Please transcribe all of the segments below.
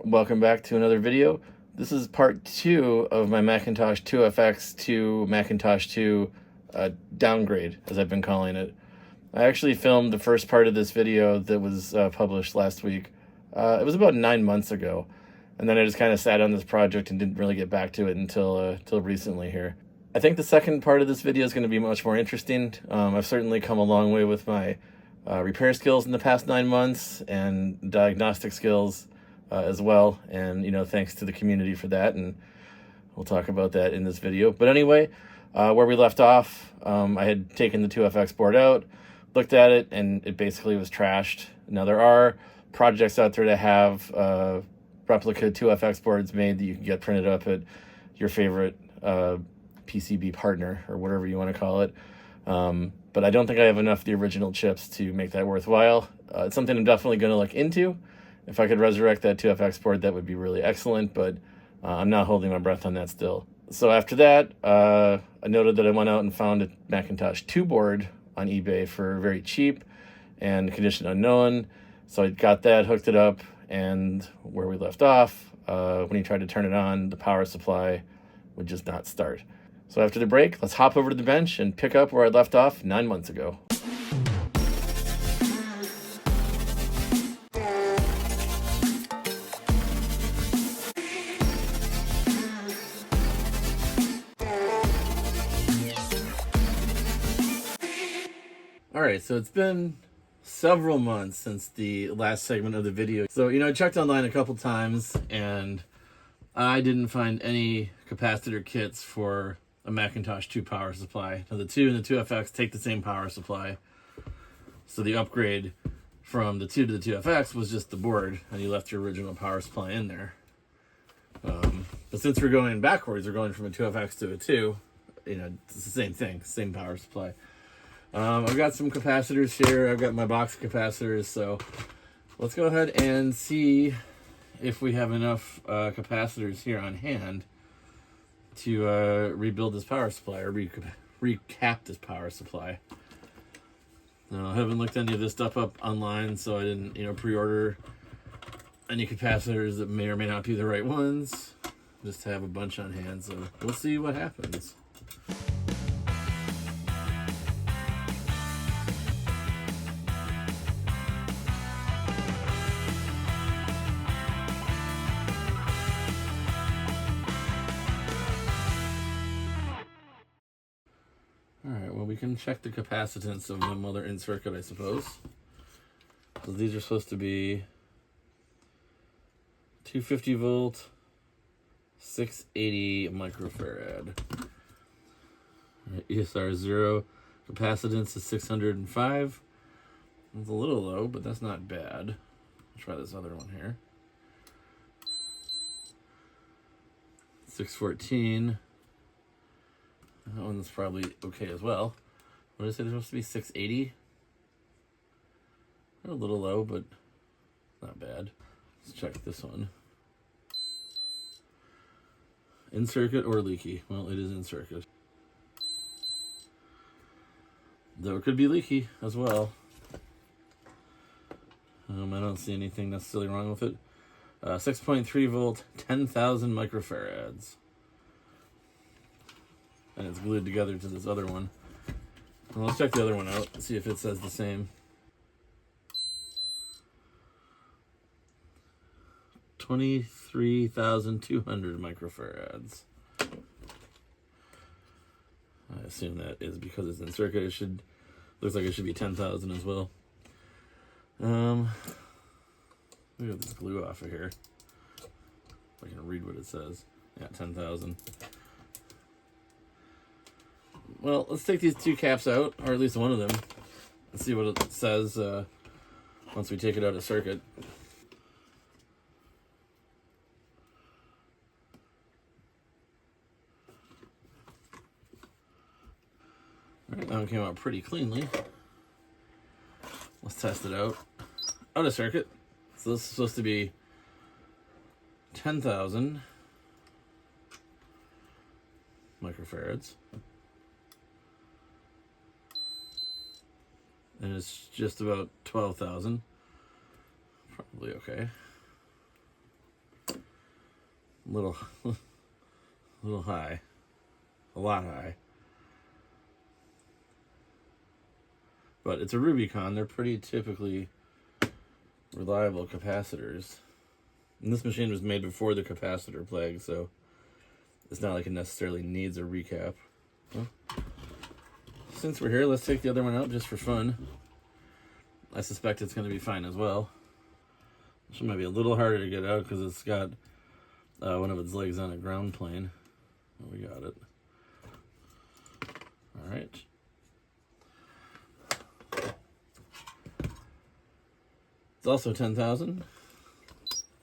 Welcome back to another video. This is part 2 of my Macintosh IIfx to Macintosh II downgrade, as I've been calling it. I actually filmed the first part of this video that was published last week. It was about 9 months ago, and then I just kind of sat on this project and didn't really get back to it until recently here. I think the second part of this video is going to be much more interesting. I've certainly come a long way with my repair skills in the past 9 months and diagnostic skills as well, and thanks to the community for that, and we'll talk about that in this video. But anyway, where we left off, I had taken the IIfx board out, looked at it, and it basically was trashed. Now there are projects out there that have replica IIfx boards made that you can get printed up at your favorite PCB partner or whatever you want to call it, but I don't think I have enough of the original chips to make that worthwhile. It's something I'm definitely going to look into. If I could resurrect that IIfx board, that would be really excellent, but I'm not holding my breath on that still. So after that, I noted that I went out and found a Macintosh II board on eBay for very cheap and condition unknown. So I got that, hooked it up, and where we left off, when you tried to turn it on, the power supply would just not start. So after the break, let's hop over to the bench and pick up where I left off 9 months ago. Alright, so it's been several months since the last segment of the video. So, I checked online a couple times and I didn't find any capacitor kits for a Macintosh II power supply. Now the 2 and the IIfx take the same power supply. So the upgrade from the 2 to the IIfx was just the board, and you left your original power supply in there. But since we're going backwards, we're going from a IIfx to a 2, it's the same thing, same power supply. I've got some capacitors here. I've got my box of capacitors, so let's go ahead and see if we have enough capacitors here on hand to rebuild this power supply, or recap this power supply. Now, I haven't looked any of this stuff up online, so I didn't, pre-order any capacitors that may or may not be the right ones, just to have a bunch on hand, so we'll see what happens. Alright, well, we can check the capacitance of them while they're in circuit, I suppose. So these are supposed to be 250 volt, 680 microfarad. ESR 0, capacitance is 605. It's a little low, but that's not bad. I'll try this other one here. 614. That one's probably okay as well. What did I say? They're supposed to be 680. They're a little low, but not bad. Let's check this one. In circuit or leaky? Well, it is in circuit. Though it could be leaky as well. I don't see anything necessarily wrong with it. 6.3 volt, 10,000 microfarads. And it's glued together to this other one. Well, let's check the other one out and see if it says the same. 23,200 microfarads. I assume that is because it's in circuit. Looks like it should be 10,000 as well. Let me get this glue off of here. If I can read what it says. Yeah, 10,000. Well, let's take these two caps out, or at least one of them, and see what it says once we take it out of circuit. Alright, that one came out pretty cleanly. Let's test it out. Out of circuit. So this is supposed to be 10,000 microfarads. And it's just about 12,000. Probably okay. a little, a little high, a lot high. But it's a Rubicon. They're pretty typically reliable capacitors. And this machine was made before the capacitor plague, so it's not like it necessarily needs a recap. Well, since we're here, let's take the other one out just for fun. I suspect it's going to be fine as well. This one might be a little harder to get out because it's got one of its legs on a ground plane. Oh, we got it. All right. It's also 10,000.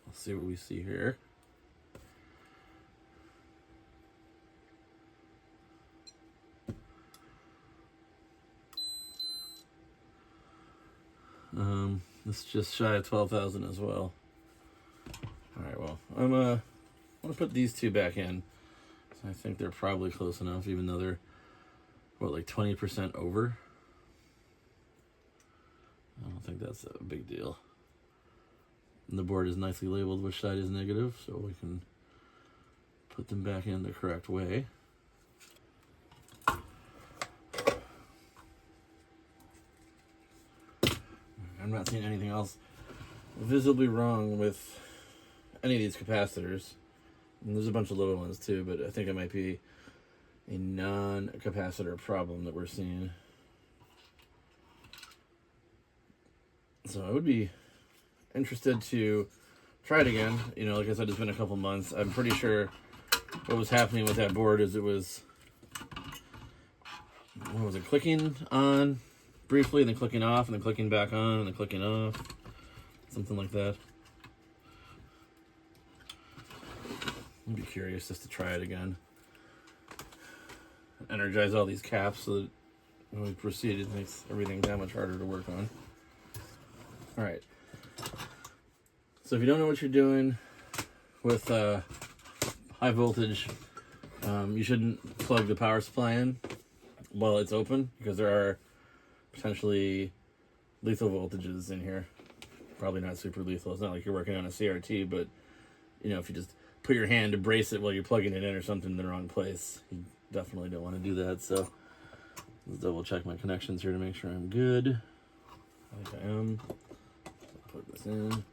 Let's see what we see here. This is just shy of 12,000 as well. All right, well, I'm gonna put these two back in. So I think they're probably close enough, even though they're what, like 20% over. I don't think that's a big deal. And the board is nicely labeled which side is negative, so we can put them back in the correct way. I'm not seeing anything else visibly wrong with any of these capacitors. And there's a bunch of little ones too, but I think it might be a non-capacitor problem that we're seeing. So I would be interested to try it again. You know, like I said, it's been a couple months. I'm pretty sure what was happening with that board is it was, what was it, clicking on briefly, and then clicking off, and then clicking back on, and then clicking off. Something like that. I'd be curious just to try it again. Energize all these caps so that when we proceed, it makes everything that much harder to work on. Alright. So if you don't know what you're doing with high voltage, you shouldn't plug the power supply in while it's open, because there are potentially lethal voltages in here. Probably not super lethal. It's not like you're working on a CRT, but you know, if you just put your hand to brace it while you're plugging it in or something in the wrong place, you definitely don't want to do that. So let's double check my connections here to make sure I'm good. I think I am. Plug this in.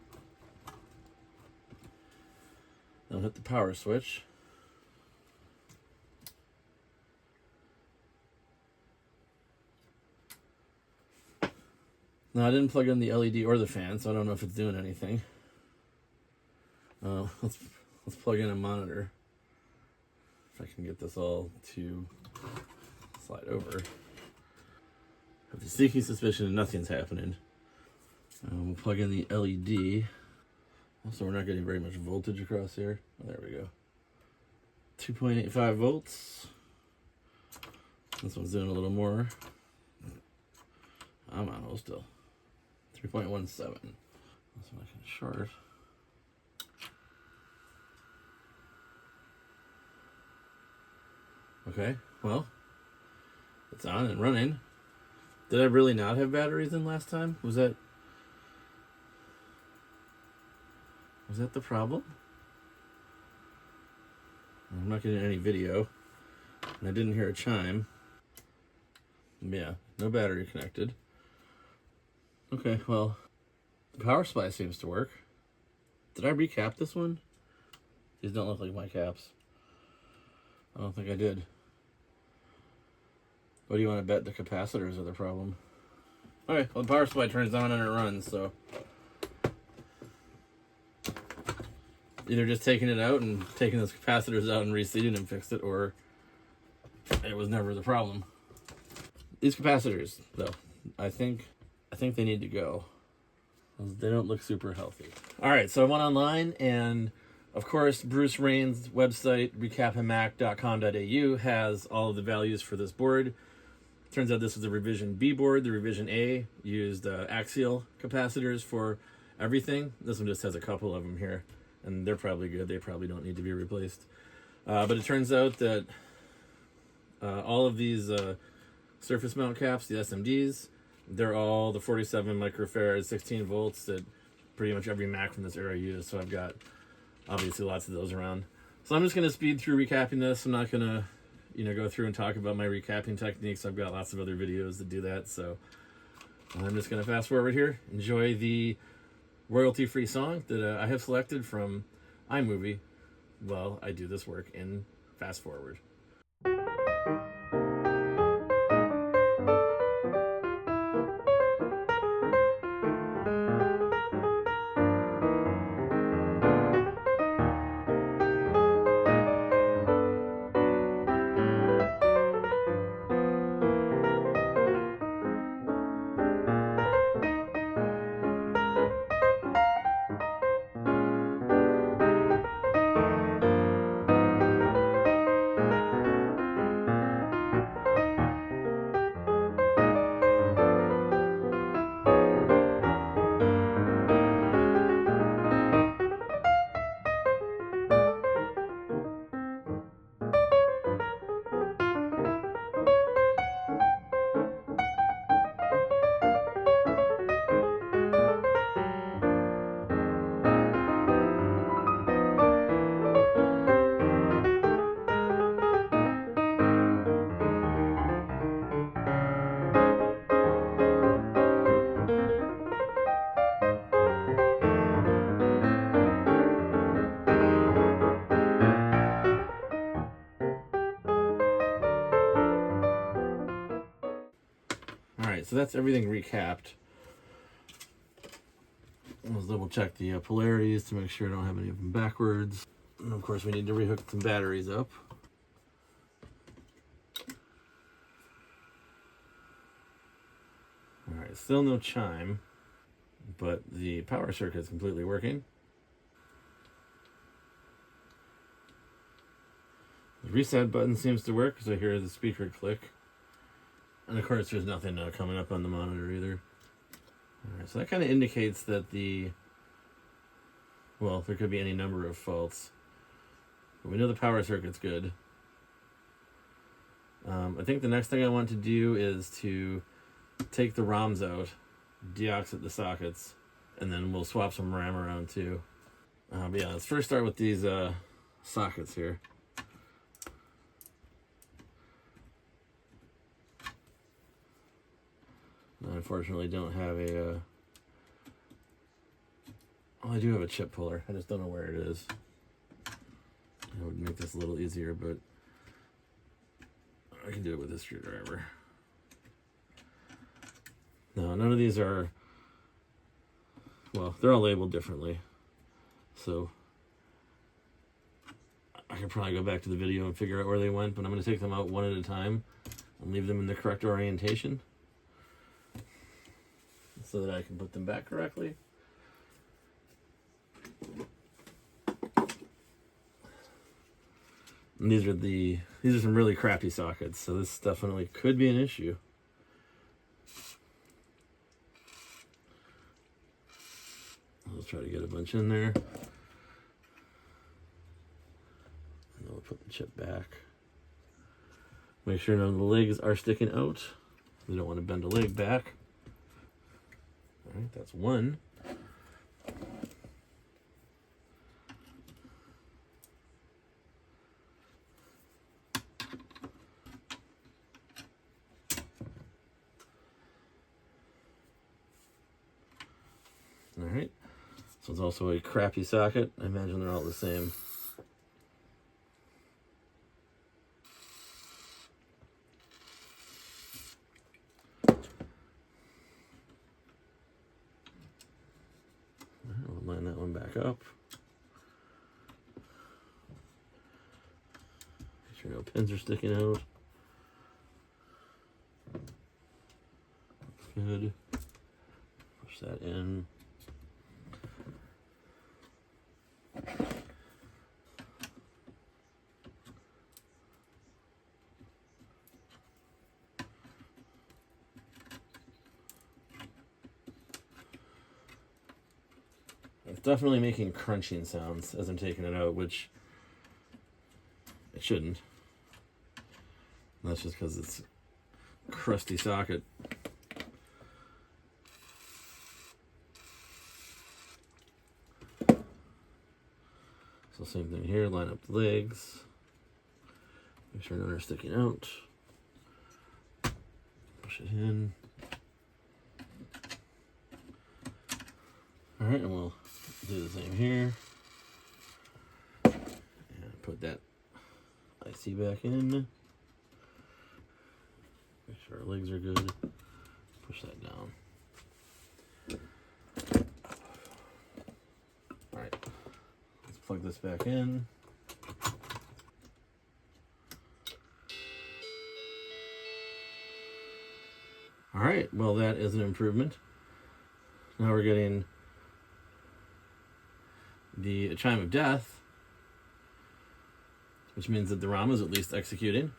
I'll hit the power switch. Now, I didn't plug in the LED or the fan, so I don't know if it's doing anything. Let's plug in a monitor. If I can get this all to slide over. I have a sneaky suspicion that nothing's happening. We'll plug in the LED. Also, we're not getting very much voltage across here. Oh, there we go. 2.85 volts. This one's doing a little more. I'm on hold still. 3.17. That's when I can short. Okay, well, it's on and running. Did I really not have batteries in last time? Was that the problem? I'm not getting any video, and I didn't hear a chime. Yeah, no battery connected. Okay, well, the power supply seems to work. Did I recap this one? These don't look like my caps. I don't think I did. What do you want to bet? The capacitors are the problem. Okay, well, the power supply turns on and it runs, so either just taking it out and taking those capacitors out and reseating them fixed it, or it was never the problem. These capacitors, though, I think they need to go. They don't look super healthy. All right, so I went online, and of course, Bruce Rain's website, recapandmac.com.au, has all of the values for this board. Turns out this is a revision B board. The revision A used axial capacitors for everything. This one just has a couple of them here, and they're probably good. They probably don't need to be replaced. But it turns out that all of these surface mount caps, the SMDs, they're all the 47 microfarad, 16 volts that pretty much every Mac from this era used. So I've got obviously lots of those around. So I'm just going to speed through recapping this. I'm not going to, go through and talk about my recapping techniques. I've got lots of other videos that do that. So I'm just going to fast forward here. Enjoy the royalty-free song that I have selected from iMovie while I do this work in fast forward. Alright, so that's everything recapped. Let's double check the polarities to make sure I don't have any of them backwards. And of course we need to rehook some batteries up. Alright, still no chime, but the power circuit is completely working. The reset button seems to work because I hear the speaker click. And of course there's nothing coming up on the monitor either. Alright, so that kind of indicates that there could be any number of faults. But we know the power circuit's good. I think the next thing I want to do is to take the ROMs out, deoxit the sockets, and then we'll swap some RAM around too. But yeah, let's first start with these sockets here. I unfortunately don't have a... I do have a chip puller. I just don't know where it is. It would make this a little easier, but I can do it with this screwdriver. No, none of these are... Well, they're all labeled differently. So I could probably go back to the video and figure out where they went, but I'm going to take them out one at a time and leave them in the correct orientation so that I can put them back correctly. And these are some really crappy sockets, so this definitely could be an issue. I'll try to get a bunch in there. And then we'll put the chip back. Make sure none of the legs are sticking out. We don't want to bend a leg back. All right, that's one. All right, so it's also a crappy socket. I imagine they're all the same. We'll line that one back up. Make sure no pins are sticking out. Good. Push that in. It's definitely making crunching sounds as I'm taking it out, which it shouldn't. That's just because it's a crusty socket. So So same thing here, line up the legs. Make sure none are sticking out. Push it in. All right, and we'll do the same here. And put that IC back in. Make sure our legs are good. Push that down. All right, let's plug this back in. All right, well, that is an improvement. Now we're getting the chime of death, which means that the ROM is at least executing.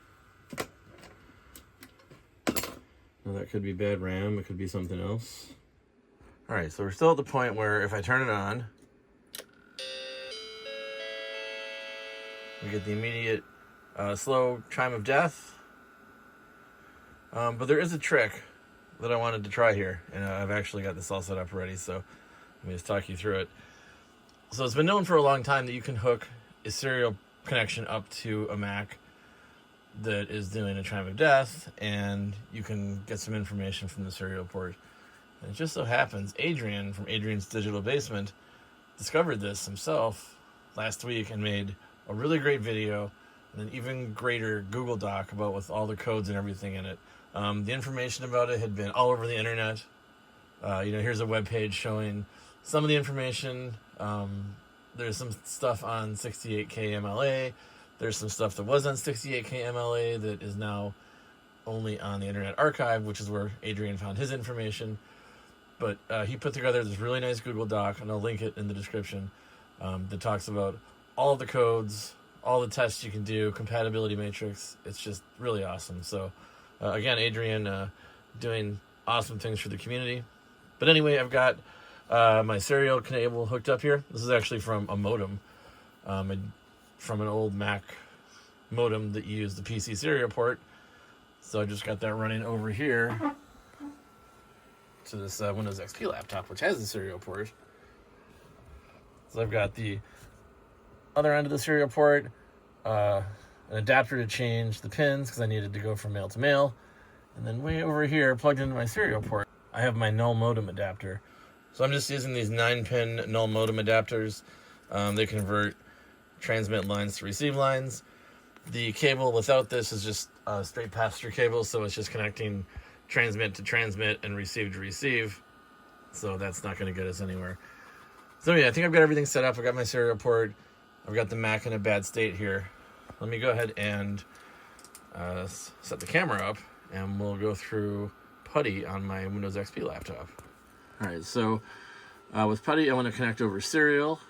Now that could be bad RAM, it could be something else. All right, so we're still at the point where if I turn it on, we get the immediate slow chime of death. But there is a trick that I wanted to try here, and I've actually got this all set up already, so let me just talk you through it. So it's been known for a long time that you can hook a serial connection up to a Mac that is doing a chime of death, and you can get some information from the serial port. And it just so happens Adrian from Adrian's Digital Basement discovered this himself last week and made a really great video and an even greater Google Doc about with all the codes and everything in it. The information about it had been all over the internet. Here's a web page showing some of the information. There's some stuff on 68K MLA. There's some stuff that was on 68K MLA that is now only on the Internet Archive, which is where Adrian found his information. But he put together this really nice Google Doc, and I'll link it in the description, that talks about all of the codes, all the tests you can do, compatibility matrix. It's just really awesome. So again, Adrian doing awesome things for the community. But anyway, I've got my serial cable hooked up here. This is actually from a modem, from an old Mac modem that used the PC serial port. So I just got that running over here to this Windows XP laptop, which has the serial port. So I've got the other end of the serial port, an adapter to change the pins because I needed to go from male to male. And then way over here, plugged into my serial port, I have my null modem adapter. So I'm just using these 9-pin null modem adapters. They convert transmit lines to receive lines. The cable without this is just a straight pass-through cable, so it's just connecting transmit to transmit and receive to receive. So that's not going to get us anywhere. So yeah, I think I've got everything set up. I've got my serial port. I've got the Mac in a bad state here. Let me go ahead and set the camera up, and we'll go through Putty on my Windows XP laptop. All right, so with Putty, I want to connect over serial.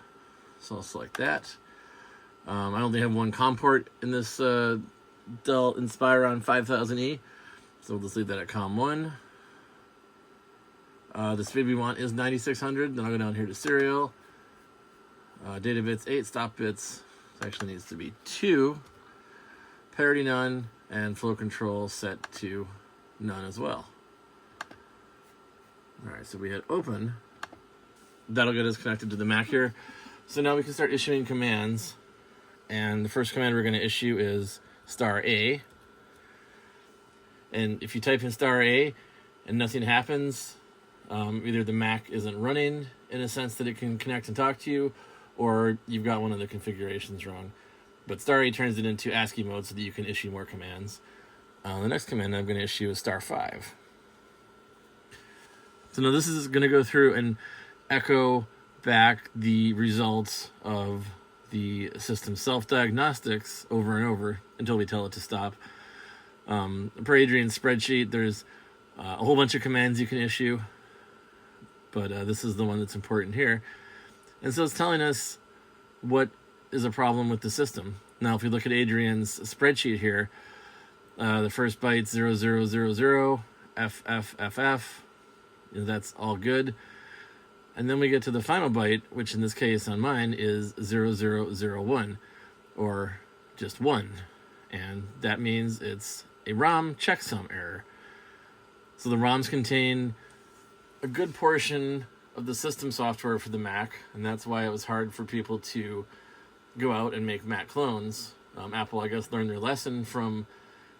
So I'll select that. I only have one COM port in this Dell Inspiron 5000E, so we'll just leave that at COM 1. The speed we want is 9600. Then I'll go down here to serial. Data bits 8, stop bits. It actually needs to be 2. Parity none, and flow control set to none as well. All right, so we hit open. That'll get us connected to the Mac here. So now we can start issuing commands. And the first command we're going to issue is *A. And if you type in *A and nothing happens, either the Mac isn't running in a sense that it can connect and talk to you, or you've got one of the configurations wrong. But *A turns it into ASCII mode so that you can issue more commands. The next command I'm going to issue is *5. So now this is going to go through and echo back the results of the system self-diagnostics over and over until we tell it to stop. Per Adrian's spreadsheet, there's a whole bunch of commands you can issue, but this is the one that's important here. And so it's telling us what is a problem with the system. Now, if we look at Adrian's spreadsheet here, the first byte 0000, FFFF, that's all good. And then we get to the final byte, which in this case on mine is 0001, or just 1. And that means it's a ROM checksum error. So the ROMs contain a good portion of the system software for the Mac, and that's why it was hard for people to go out and make Mac clones. Apple, I guess, learned their lesson from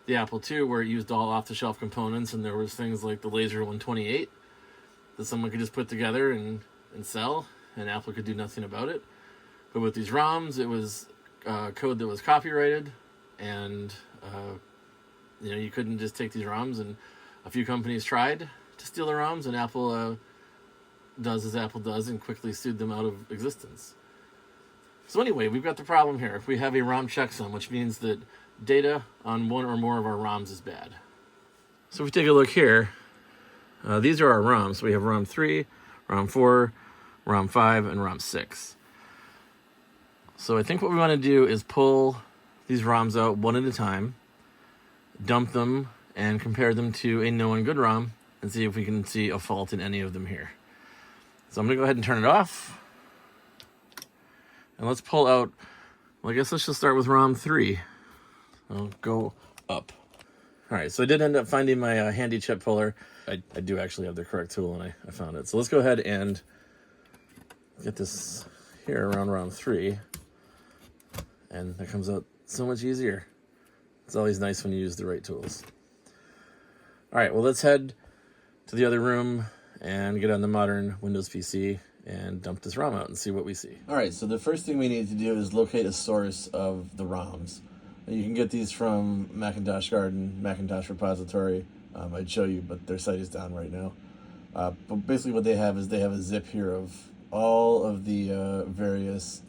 the Apple II, where it used all off-the-shelf components, and there was things like the Laser 128 that someone could just put together and sell, and Apple could do nothing about it. But with these ROMs, it was code that was copyrighted, and you couldn't just take these ROMs. And a few companies tried to steal the ROMs, and Apple does as Apple does and quickly sued them out of existence. So anyway, we've got the problem here. We have a ROM checksum, which means that data on one or more of our ROMs is bad. So if we take a look here, these are our ROMs. So we have ROM 3, ROM 4, ROM 5, and ROM 6. So I think what we want to do is pull these ROMs out one at a time, dump them, and compare them to a known good ROM, and see if we can see a fault in any of them here. So I'm going to go ahead and turn it off. And let's pull out, well, I guess let's just start with ROM 3. I'll go up. All right, so I did end up finding my handy chip puller. I do actually have the correct tool, and I found it. So let's go ahead and get this here around ROM 3. And that comes out so much easier. It's always nice when you use the right tools. All right, well, let's head to the other room and get on the modern Windows PC and dump this ROM out and see what we see. All right, so the first thing we need to do is locate a source of the ROMs. You can get these from Macintosh Garden, Macintosh Repository. I'd show you, but their site is down right now. But basically what they have is they have a zip here of all of the various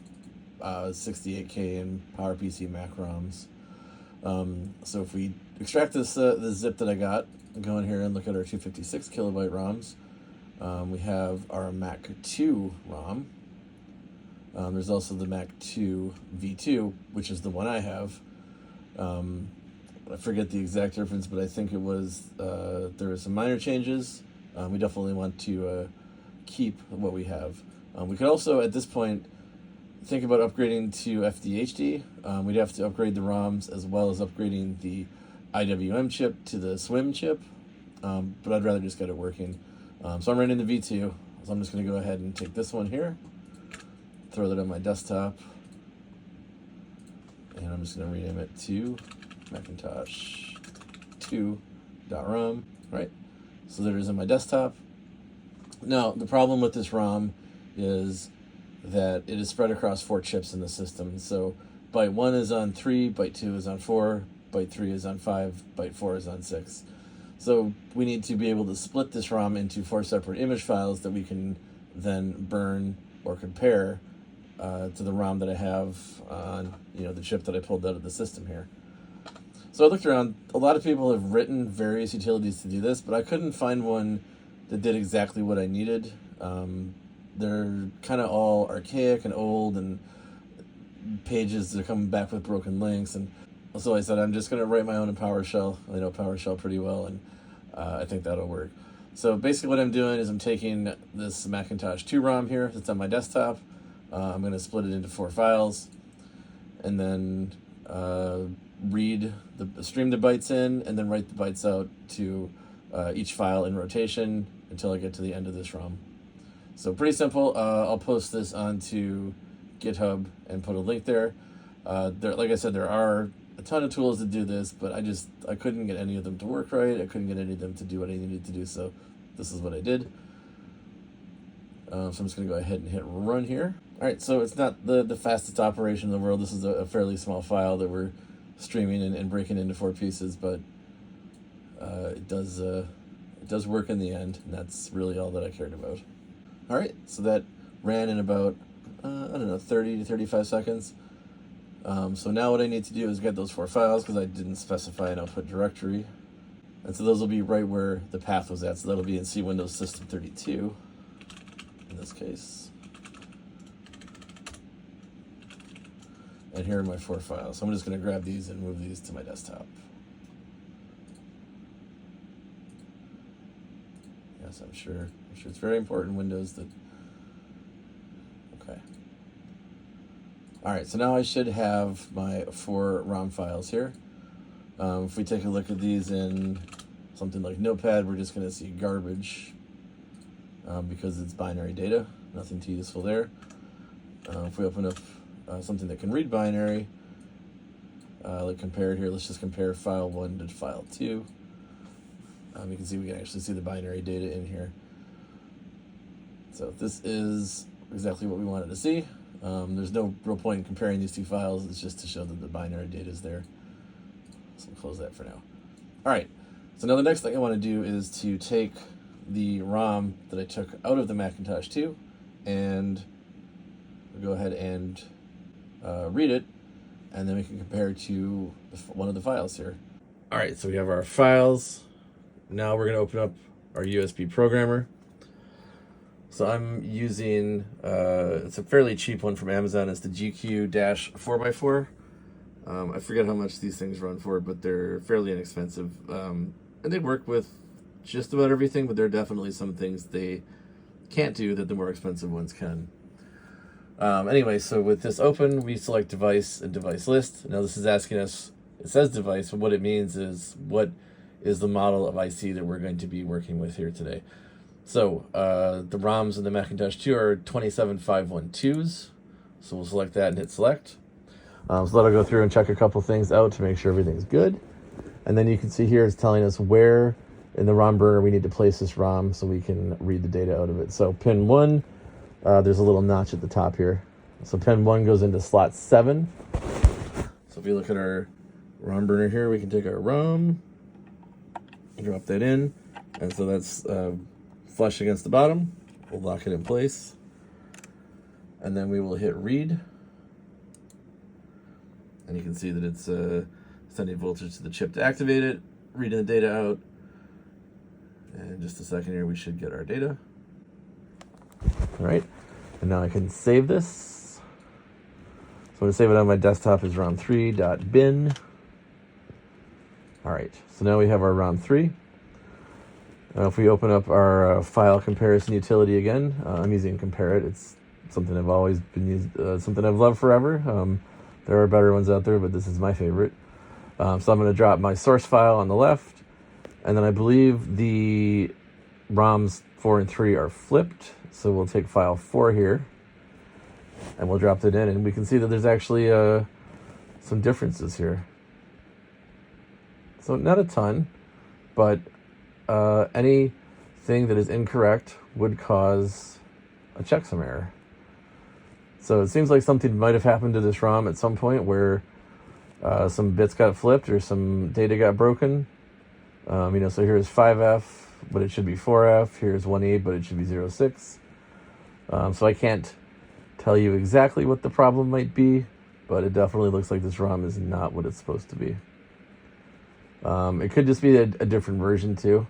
68K and PowerPC Mac ROMs. So if we extract this zip that I got, go in here and look at our 256 kilobyte ROMs. We have our Mac 2 ROM. There's also the Mac 2 V2, which is the one I have. I forget the exact difference, but I think it was there were some minor changes. We definitely want to keep what we have. We could also, at this point, think about upgrading to FDHD. We'd have to upgrade the ROMs as well as upgrading the IWM chip to the SWIM chip, but I'd rather just get it working. So I'm running the V2, so I'm just going to go ahead and take this one here, throw that on my desktop, and I'm just going to rename it to Macintosh 2.rom. Right, so there it is on my desktop. Now, the problem with this ROM is that it is spread across 4 chips in the system. So byte 1 is on 3, byte 2 is on 4, byte 3 is on 5, byte 4 is on 6. So we need to be able to split this ROM into 4 separate image files that we can then burn or compare to the ROM that I have on the chip that I pulled out of the system here. So I looked around. A lot of people have written various utilities to do this, but I couldn't find one that did exactly what I needed. They're kind of all archaic and old, and pages are coming back with broken links. And so I said, I'm just going to write my own in PowerShell. I know PowerShell pretty well, and I think that'll work. So basically what I'm doing is I'm taking this Macintosh 2 ROM here that's on my desktop. I'm going to split it into 4 files, and then stream the bytes in, and then write the bytes out to each file in rotation until I get to the end of this ROM. So pretty simple. I'll post this onto GitHub and put a link there. Like I said, there are a ton of tools to do this, but I couldn't get any of them to work right. I couldn't get any of them to do what I needed to do, so this is what I did. So I'm just going to go ahead and hit run here. All right, so it's not the fastest operation in the world. This is a fairly small file that we're streaming and breaking into 4 pieces, but it does work in the end, and that's really all that I cared about. All right, so that ran in about, 30 to 35 seconds. So now what I need to do is get those 4 files, because I didn't specify an output directory. And so those will be right where the path was at. So that'll be in C Windows System 32, in this case. And here are my 4 files. So I'm just going to grab these and move these to my desktop. Yes, I'm sure it's very important in Windows that... Okay. All right, so now I should have my 4 ROM files here. If we take a look at these in something like Notepad, we're just going to see garbage because it's binary data. Nothing too useful there. If we open up something that can read binary, like compare it here. Let's just compare file 1 to file 2. You can see we can actually see the binary data in here. So this is exactly what we wanted to see. There's no real point in comparing these two files. It's just to show that the binary data is there. So we'll close that for now. All right. So now the next thing I want to do is to take the ROM that I took out of the Macintosh II and go ahead and read it, and then we can compare it to one of the files here. All right, so we have our files. Now we're going to open up our USB programmer. So I'm using, it's a fairly cheap one from Amazon. It's the GQ-4x4. I forget how much these things run for, but they're fairly inexpensive. And they work with just about everything, but there are definitely some things they can't do that the more expensive ones can. Anyway, so with this open, we select device and device list. Now this is asking us, it says device, but what it means is what is the model of IC that we're going to be working with here today. So the ROMs in the Macintosh II are 27512s. So we'll select that and hit select. So that'll go through and check a couple things out to make sure everything's good. And then you can see here it's telling us where in the ROM burner we need to place this ROM so we can read the data out of it. So pin 1, there's a little notch at the top here. So pin 1 goes into slot 7. So if you look at our ROM burner here, we can take our ROM, drop that in, and so that's flush against the bottom. We'll lock it in place. And then we will hit read. And you can see that it's sending voltage to the chip to activate it, reading the data out. And in just a second here, we should get our data. All right, and now I can save this. So I'm going to save it on my desktop as rom3.bin. All right, so now we have our rom3. Now if we open up our file comparison utility again, I'm using compare it. It's something I've always been used, something I've loved forever. There are better ones out there, but this is my favorite. So I'm going to drop my source file on the left, and then I believe the ROMs 4 and 3 are flipped. So we'll take file 4 here, and we'll drop that in, and we can see that there's actually some differences here. So not a ton, but anything that is incorrect would cause a checksum error. So it seems like something might have happened to this ROM at some point where some bits got flipped or some data got broken. So here's 5F, but it should be 4F. Here's 1E, but it should be 06. So I can't tell you exactly what the problem might be, but it definitely looks like this ROM is not what it's supposed to be. It could just be a different version too.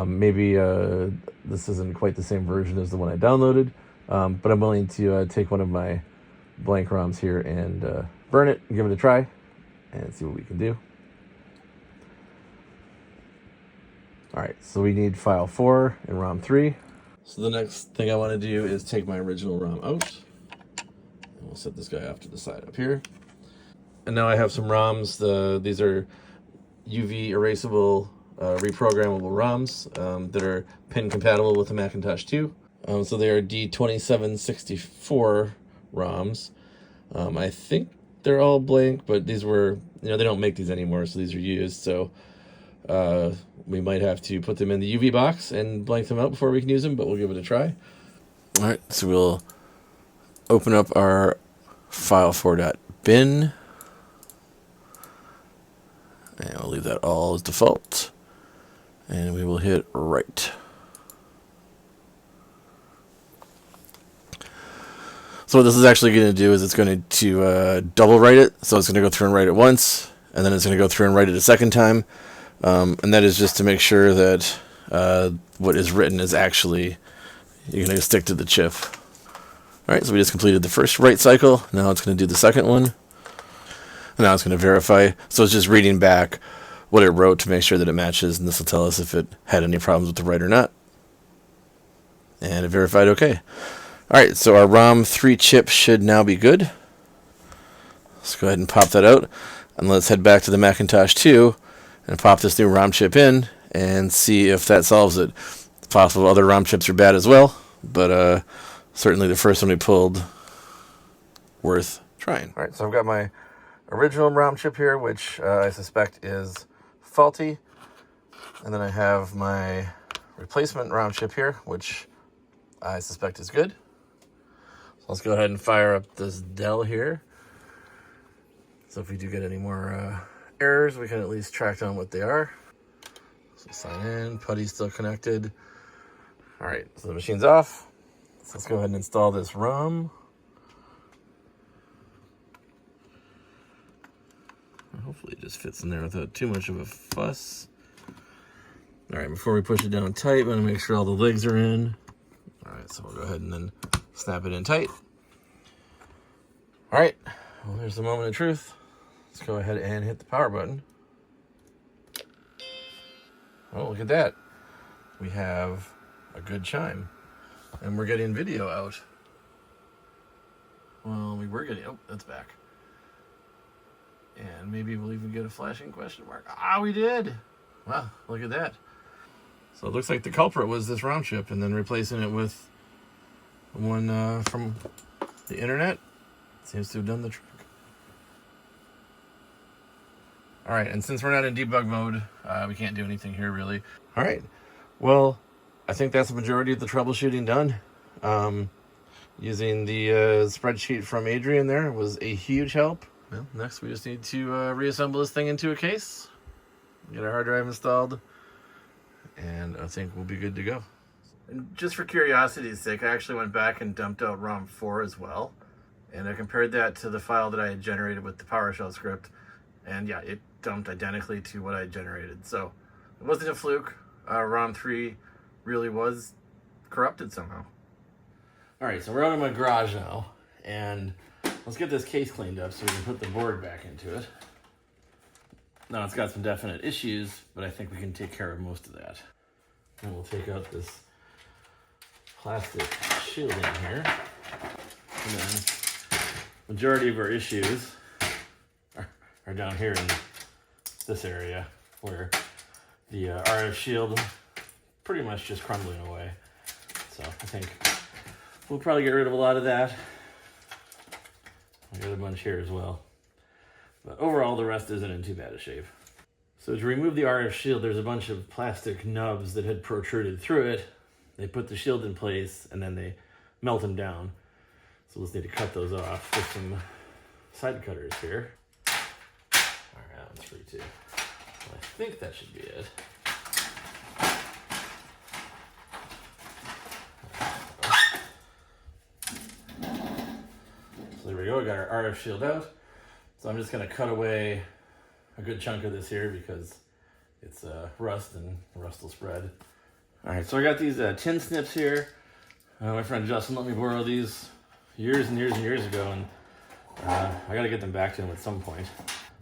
Maybe this isn't quite the same version as the one I downloaded, but I'm willing to take one of my blank ROMs here and burn it and give it a try and see what we can do. All right, so we need file 4 and ROM 3. So the next thing I want to do is take my original ROM out. And we'll set this guy off to the side up here. And now I have some ROMs. These are UV erasable, reprogrammable ROMs that are pin compatible with the Macintosh II. So they are D2764 ROMs. I think they're all blank, but these were, they don't make these anymore, so these are used. So we might have to put them in the UV box and blank them out before we can use them, but we'll give it a try. All right, so we'll open up our file4.bin. And we'll leave that all as default. And we will hit write. So what this is actually going to do is it's going to double write it. So it's going to go through and write it once, and then it's going to go through and write it a second time. And that is just to make sure that what is written is actually, you're going to stick to the chip. All right, so we just completed the first write cycle. Now it's going to do the second one. And now it's going to verify. So it's just reading back what it wrote to make sure that it matches, and this will tell us if it had any problems with the write or not. And it verified okay. All right, so our ROM 3 chip should now be good. Let's go ahead and pop that out. And let's head back to the Macintosh II and pop this new ROM chip in and see if that solves it. It's possible other ROM chips are bad as well, but certainly the first one we pulled worth trying. All right, so I've got my original ROM chip here, which I suspect is faulty. And then I have my replacement ROM chip here, which I suspect is good. So let's go ahead and fire up this Dell here. So if we do get any more errors, we can at least track down what they are. So sign in, Putty's still connected. All right, so the machine's off. So let's go ahead and install this ROM. Hopefully it just fits in there without too much of a fuss. All right, before we push it down tight, I'm gonna make sure all the legs are in. All right, so we'll go ahead and then snap it in tight. All right, well, there's the moment of truth. Let's go ahead and hit the power button. Oh, look at that. We have a good chime. And we're getting video out. Well, we were getting, oh, that's back. And maybe we'll even get a flashing question mark. Ah, we did. Wow, look at that. So it looks like the culprit was this ROM chip, and then replacing it with one from the internet seems to have done the trick. All right, and since we're not in debug mode, we can't do anything here really. All right, well, I think that's the majority of the troubleshooting done. Using the spreadsheet from Adrian there was a huge help. Well, next we just need to reassemble this thing into a case, get our hard drive installed, and I think we'll be good to go. And just for curiosity's sake, I actually went back and dumped out ROM 4 as well, and I compared that to the file that I had generated with the PowerShell script, and yeah, it dumped identically to what I had generated. So it wasn't a fluke. ROM 3 really was corrupted somehow. All right, so we're out of my garage now, and let's get this case cleaned up so we can put the board back into it. Now it's got some definite issues, but I think we can take care of most of that. And we'll take out this plastic shielding here. And then majority of our issues are down here in this area where the RF shield pretty much just crumbling away. So I think we'll probably get rid of a lot of that. I got a bunch here as well. But overall, the rest isn't in too bad a shape. So to remove the RF shield, there's a bunch of plastic nubs that had protruded through it. They put the shield in place and then they melt them down. So we'll just need to cut those off with some side cutters here. All right, that one's free too. So I think that should be it. So there we go, we got our RF shield out. So I'm just gonna cut away a good chunk of this here because it's rust and rust will spread. All right, so I got these tin snips here. My friend Justin let me borrow these years and years and years ago, and I gotta get them back to him at some point.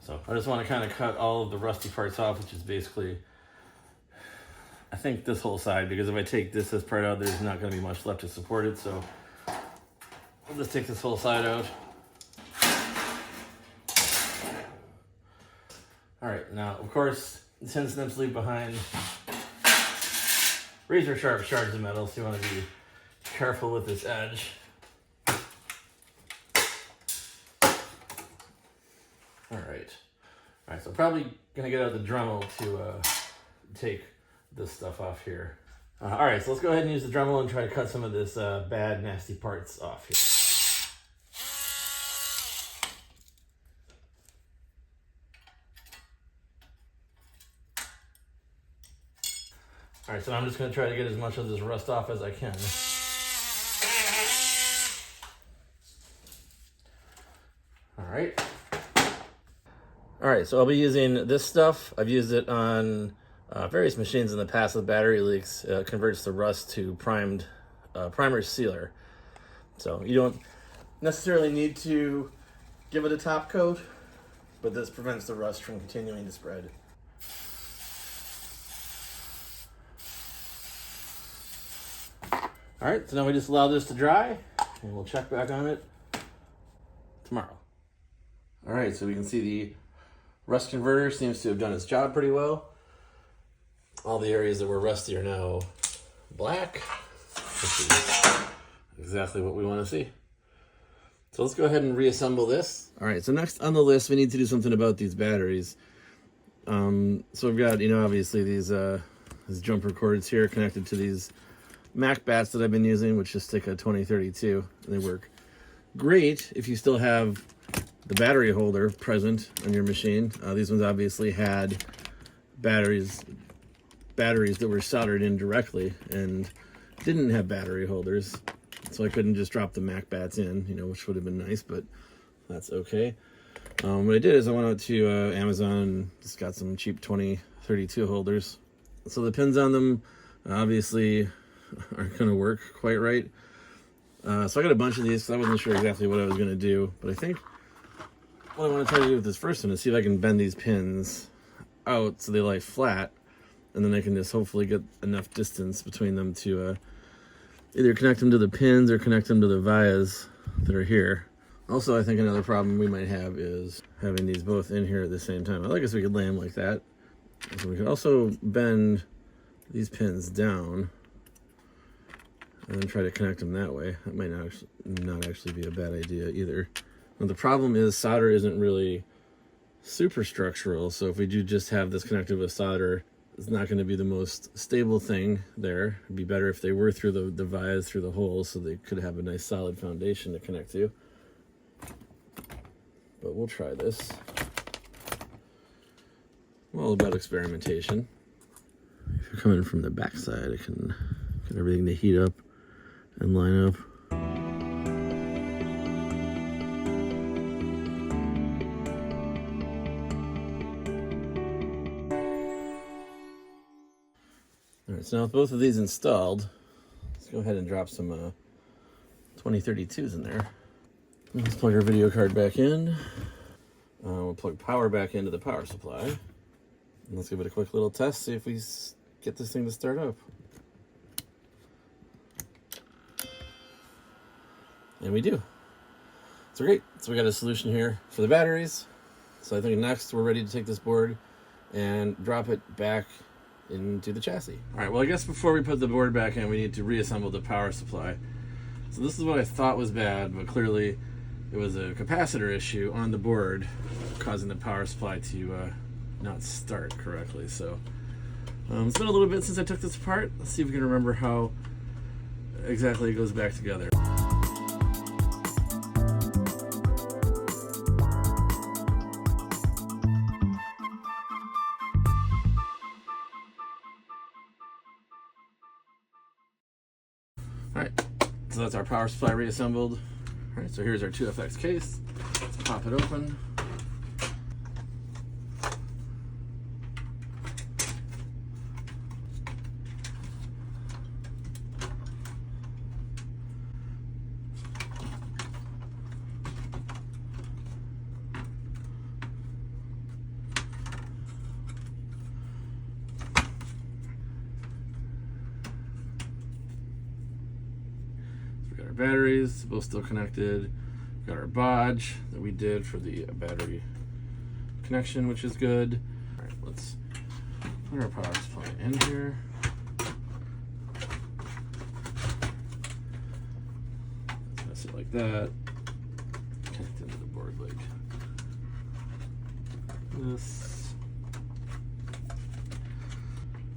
So I just wanna kinda cut all of the rusty parts off, which is basically, I think this whole side, because if I take this part out, there's not gonna be much left to support it. So I'll just take this whole side out. All right, now, of course, the tin snips leave behind razor sharp shards of metal, so you want to be careful with this edge. All right, so probably gonna get out the Dremel to take this stuff off here. All right, so let's go ahead and use the Dremel and try to cut some of this bad, nasty parts off here. All right, so I'm just gonna try to get as much of this rust off as I can. All right, so I'll be using this stuff. I've used it on various machines in the past with battery leaks. It converts the rust to primer sealer. So you don't necessarily need to give it a top coat, but this prevents the rust from continuing to spread. All right, so now we just allow this to dry, and we'll check back on it tomorrow. All right, so we can see the rust converter seems to have done its job pretty well. All the areas that were rusty are now black, which is exactly what we want to see. So let's go ahead and reassemble this. All right, so next on the list, we need to do something about these batteries. So we've got, obviously these jumper cords here connected to these Mac bats that I've been using, which just stick a 2032, and they work great if you still have the battery holder present on your machine. These ones obviously had batteries that were soldered in directly and didn't have battery holders, so I couldn't just drop the Mac bats in, which would have been nice, but that's okay. What I did is I went out to Amazon and just got some cheap 2032 holders. So the pins on them obviously aren't going to work quite right. So I got a bunch of these because I wasn't sure exactly what I was going to do, but I think what I want to try to do with this first one is see if I can bend these pins out so they lie flat, and then I can just hopefully get enough distance between them to either connect them to the pins or connect them to the vias that are here. Also, I think another problem we might have is having these both in here at the same time. I guess we could lay them like that. So we could also bend these pins down and then try to connect them that way. That might not actually be a bad idea either. Now, the problem is solder isn't really super structural, so if we do just have this connected with solder, it's not going to be the most stable thing there. It'd be better if they were through the vias, through the holes, so they could have a nice solid foundation to connect to. But we'll try this. All about experimentation. If you're coming from the back side, I can get everything to heat up and line up. All right, so now with both of these installed, let's go ahead and drop some 2032s in there. Let's plug our video card back in. We'll plug power back into the power supply. And let's give it a quick little test, see if we get this thing to start up. And we do. So great. So we got a solution here for the batteries. So I think next we're ready to take this board and drop it back into the chassis. All right, well, I guess before we put the board back in, we need to reassemble the power supply. So this is what I thought was bad, but clearly it was a capacitor issue on the board causing the power supply to not start correctly. So it's been a little bit since I took this apart. Let's see if we can remember how exactly it goes back together. All right, so that's our power supply reassembled. All right, so here's our IIfx case. Let's pop it open. Batteries, both still connected. We've got our bodge that we did for the battery connection, which is good. All right, let's put our power supply in here. Let's mess it like that. Connect into the board like this.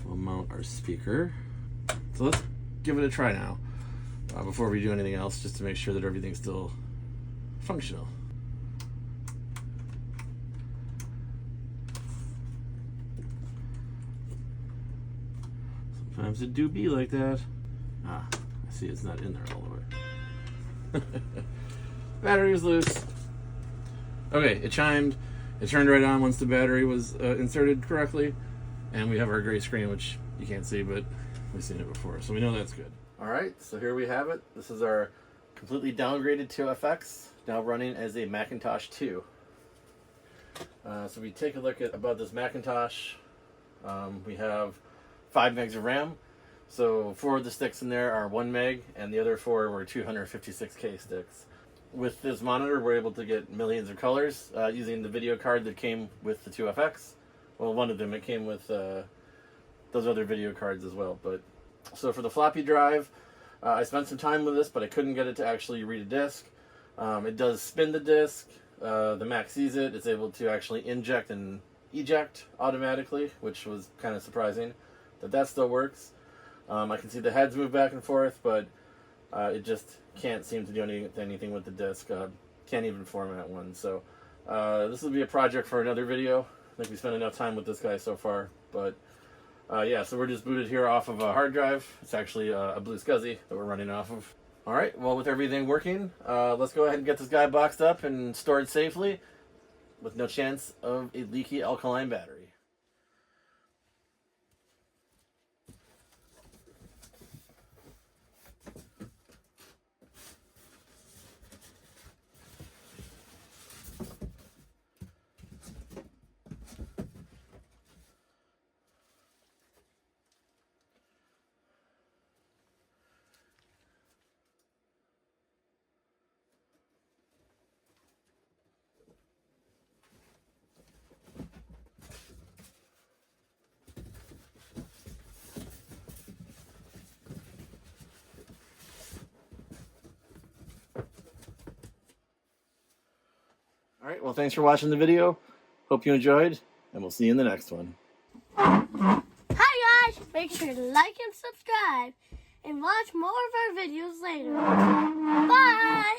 We'll mount our speaker. So let's give it a try now. Before we do anything else, just to make sure that everything's still functional. Sometimes it do be like that. I see it's not in there all the way. Battery is loose. Okay, it chimed. It turned right on once the battery was inserted correctly. And we have our gray screen, which you can't see, but we've seen it before, so we know that's good. All right, so here we have it. This is our completely downgraded IIfx, now running as a Macintosh II. So we take a look at about this Macintosh. We have 5 megs of RAM. So 4 of the sticks in there are 1 meg, and the other 4 were 256K sticks. With this monitor, we're able to get millions of colors using the video card that came with the IIfx. Well, one of them, it came with those other video cards as well, but so for the floppy drive, I spent some time with this, but I couldn't get it to actually read a disk. It does spin the disk. The Mac sees it. It's able to actually inject and eject automatically, which was kind of surprising that still works. I can see the heads move back and forth, but it just can't seem to do anything with the disk. Can't even format one. So this will be a project for another video. I think we spent enough time with this guy so far. But yeah, so we're just booted here off of a hard drive. It's actually a Blue SCSI that we're running off of. All right, well, with everything working, let's go ahead and get this guy boxed up and stored safely with no chance of a leaky alkaline battery. All right, well, thanks for watching the video. Hope you enjoyed, and we'll see you in the next one. Hi guys! Make sure to like and subscribe, and watch more of our videos later. Bye!